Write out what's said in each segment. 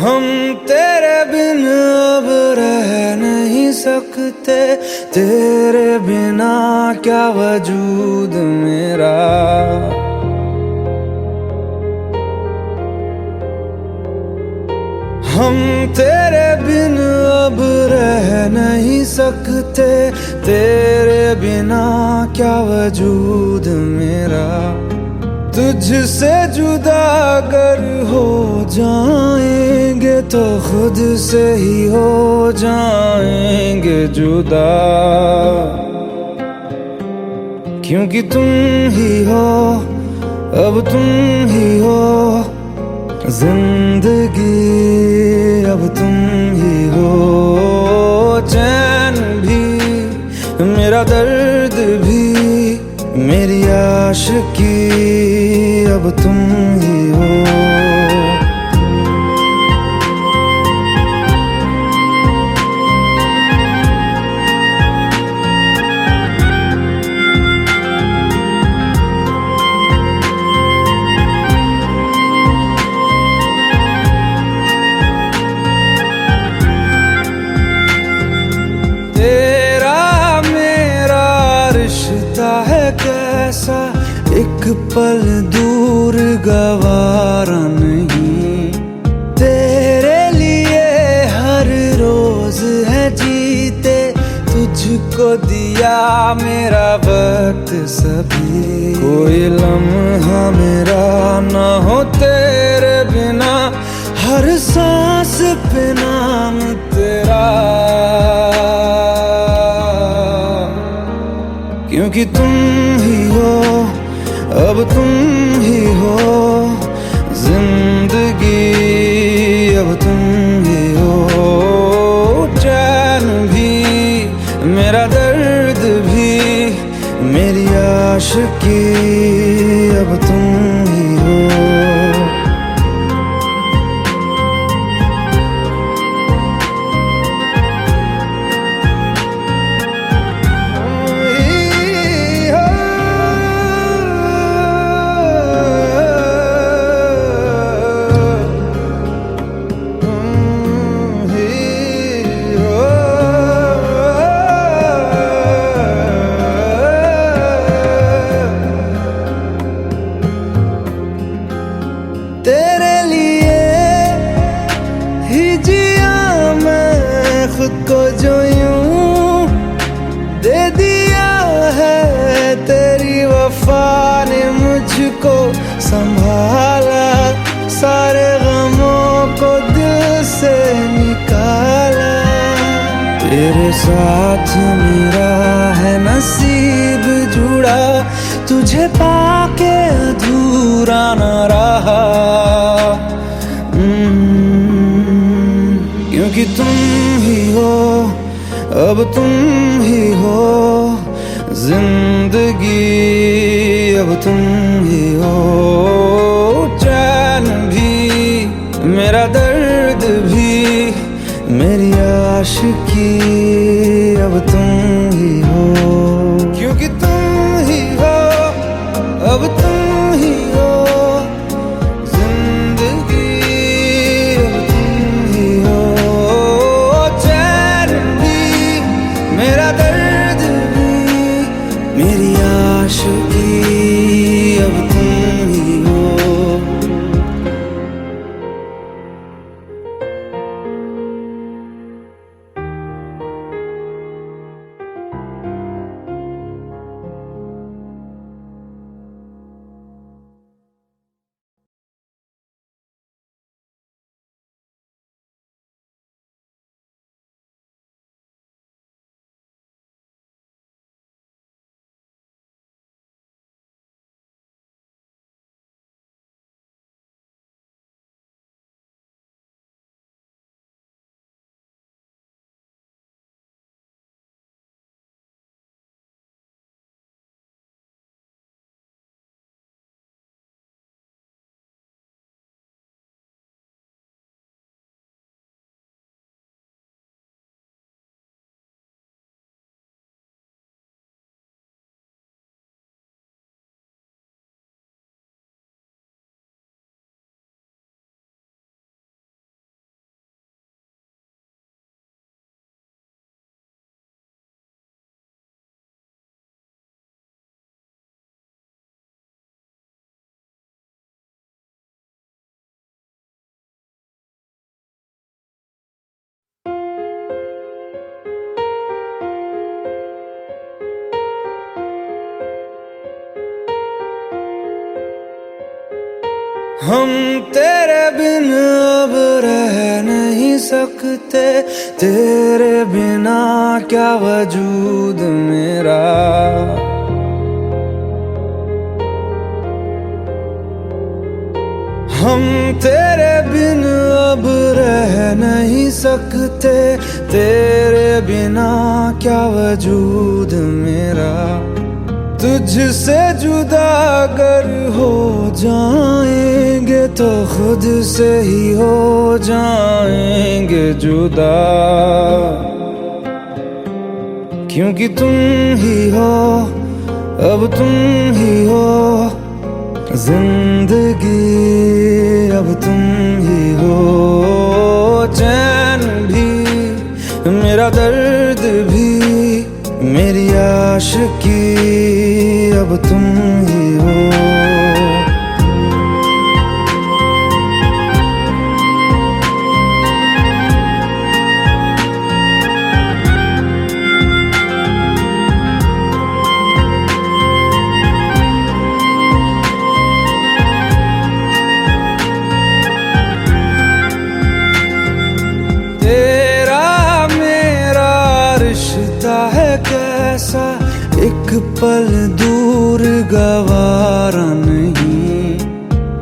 हम तेरे बिन अब रह नहीं सकते, तेरे बिना क्या वजूद मेरा। हम तेरे बिन अब रह नहीं सकते, तेरे बिना क्या वजूद मेरा। तुझसे जुदा अगर हो जाएंगे तो खुद से ही हो जाएंगे जुदा, क्योंकि तुम ही हो, अब तुम ही हो जिंदगी, अब तुम ही हो। चैन भी, मेरा दर्द भी, मेरी आशिकी, अब तुम ही हो। कैसा एक पल दूर गवारा नहीं, तेरे लिए हर रोज है जीते, तुझको दिया मेरा वक्त सभी। कोई लम्हा मेरा ना हो तेरे बिना, हर सांस पे नाम तेरा, क्योंकि तुम ही हो, अब तुम ही हो जिंदगी, अब तुम ही हो। चैन भी, मेरा दर्द भी, मेरी आशिकी, अब तुम ही हो। तेरे लिए ही जिया मैं खुद को, जो यूं दे दिया है तेरी वफा ने मुझको संभाला, सारे गमों को दिल से निकाला। तेरे साथ मेरा है नसीब जुड़ा, तुझे पाके अधूरा न रहा, क्योंकि तुम ही हो, अब तुम ही हो जिंदगी, अब तुम ही हो। चैन भी, मेरा दर्द भी, मेरी आशिकी, अब तुम ही हो, क्योंकि तुम ही हो, अब तुम ही हो जिंदगी, अब तुम ही हो। चैन भी, मेरा दर्द भी, मेरी आशिकी, अब तुम ही हम तेरे बिन अब रह नहीं सकते, तेरे बिना क्या वजूद मेरा। हम तेरे बिन अब रह नहीं सकते, तेरे बिना क्या वजूद मेरा। तुझसे जुदा अगर हो जाएंगे तो खुद से ही हो जाएंगे जुदा, क्योंकि तुम ही हो, अब तुम ही हो जिंदगी, अब तुम ही हो। चैन भी, मेरा दर्द भी, मेरी आशिकी, अब तुम ही हो। कैसा एक पल दूर गवारा नहीं,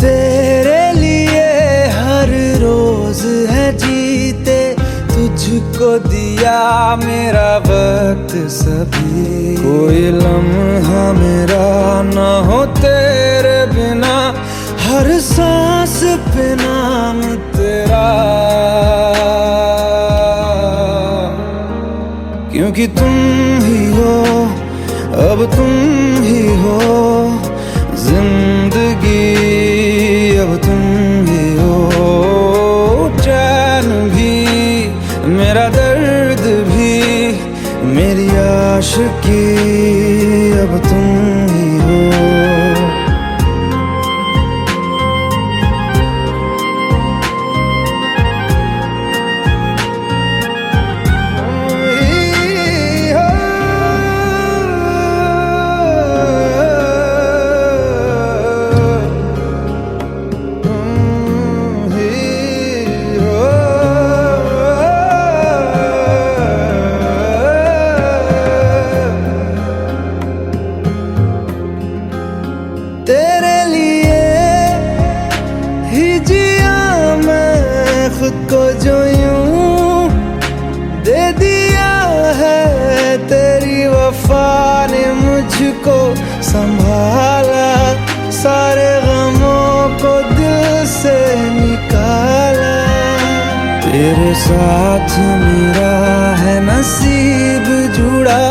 तेरे लिए हर रोज है जीते, तुझको दिया मेरा वक्त सभी। कोई लम्हा मेरा ना हो तेरे बिना, हर सांस पे नाम तेरा, क्योंकि तुम ही हो, अब तुम ही हो जिंदगी, अब तुम ही हो। चैन भी, मेरा दर्द भी, मेरी आशिकी, अब तुम ही हो। तेरे लिए ही जिया मैं खुद को, जो यूं दे दिया है तेरी वफा ने मुझको संभाला, सारे गमों को दिल से निकाला। तेरे साथ मेरा है नसीब जुड़ा,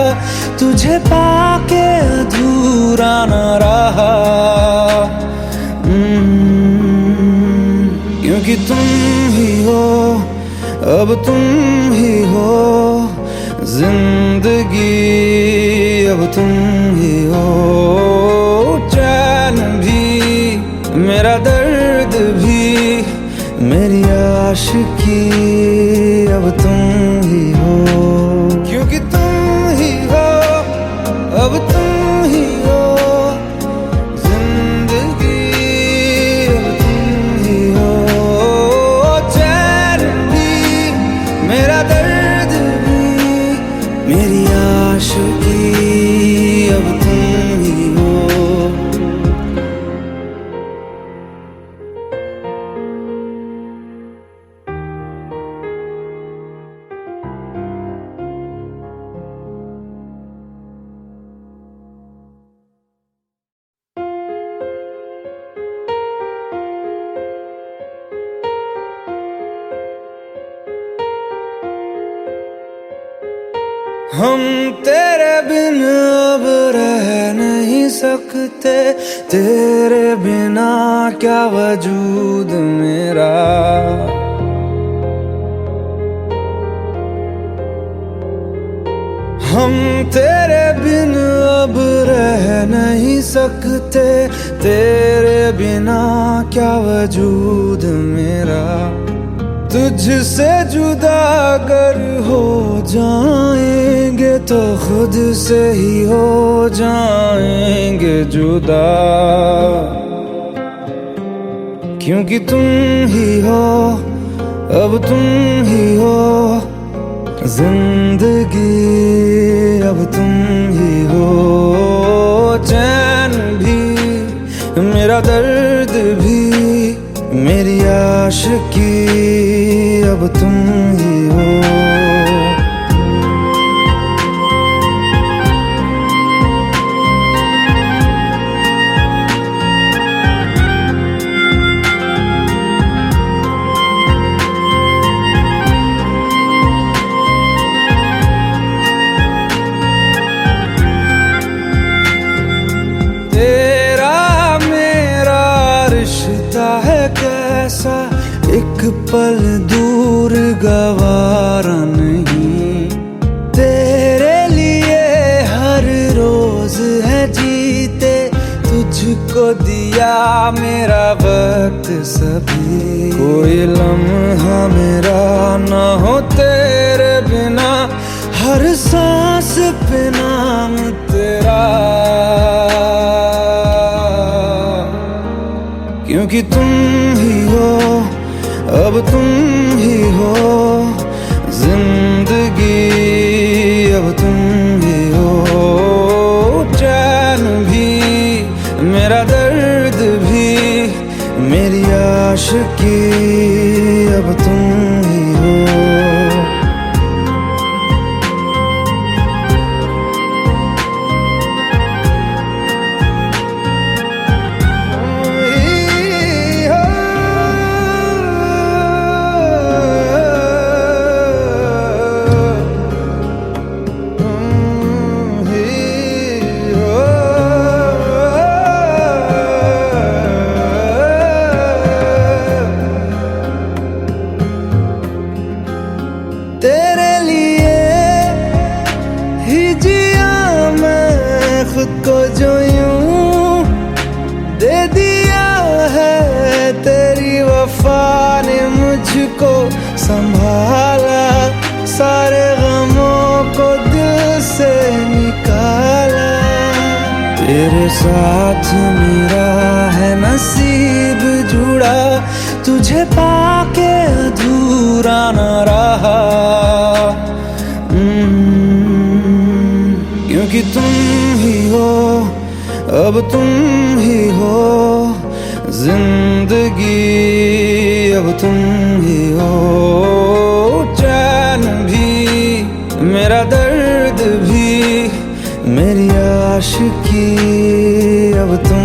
तुझे पाके अधूरा न रहा, क्योंकि तुम ही हो, अब तुम ही हो जिंदगी, अब तुम ही हो। चैन भी, मेरा दर्द भी, मेरी आशिकी, अब तुम ही हो, क्योंकि तुम ही हो, अब तुम ही हो जिंदगी, अब तुम ही हो। चैन भी, मेरा दर्द भी, मेरी आशिकी, अब तुम ही हो। हम तेरे बिन अब रह नहीं सकते, तेरे बिना क्या वजूद मेरा। हम तेरे बिन अब रह नहीं सकते, तेरे बिना क्या वजूद मेरा। तुझसे जुदा अगर हो जाएंगे तो खुद से ही हो जाएंगे जुदा, क्योंकि तुम ही हो, अब तुम ही हो जिंदगी, अब तुम ही हो। चैन भी, मेरा दर्द भी, मेरी आशिकी, अब तुम ही हो। कैसा एक पल दूर गवारा नहीं, तेरे लिए हर रोज है जीते, तुझको दिया मेरा वक्त सभी। कोई लम्हा मेरा ना हो तेरे बिना, हर सांस पे नाम तेरा, क्योंकि तुम ही हो, अब तुम ही हो जिंदगी, अब तुम ही हो। चैन भी, मेरा दर्द भी, मेरी आशिकी, अब तुम ही हो। तेरे लिए ही जिया मैं खुद को, जो यूं दे दिया है तेरी वफा ने मुझको संभाला, सारे गमों को दिल से निकाला। तेरे साथ मेरा है नसीब जुड़ा, तुझे पाके अधूरा न रहा। क्योंकि तुम ही हो, अब तुम ही हो जिंदगी, अब तुम ही हो। चैन भी, मेरा दर्द भी, मेरी आशिकी, अब तुम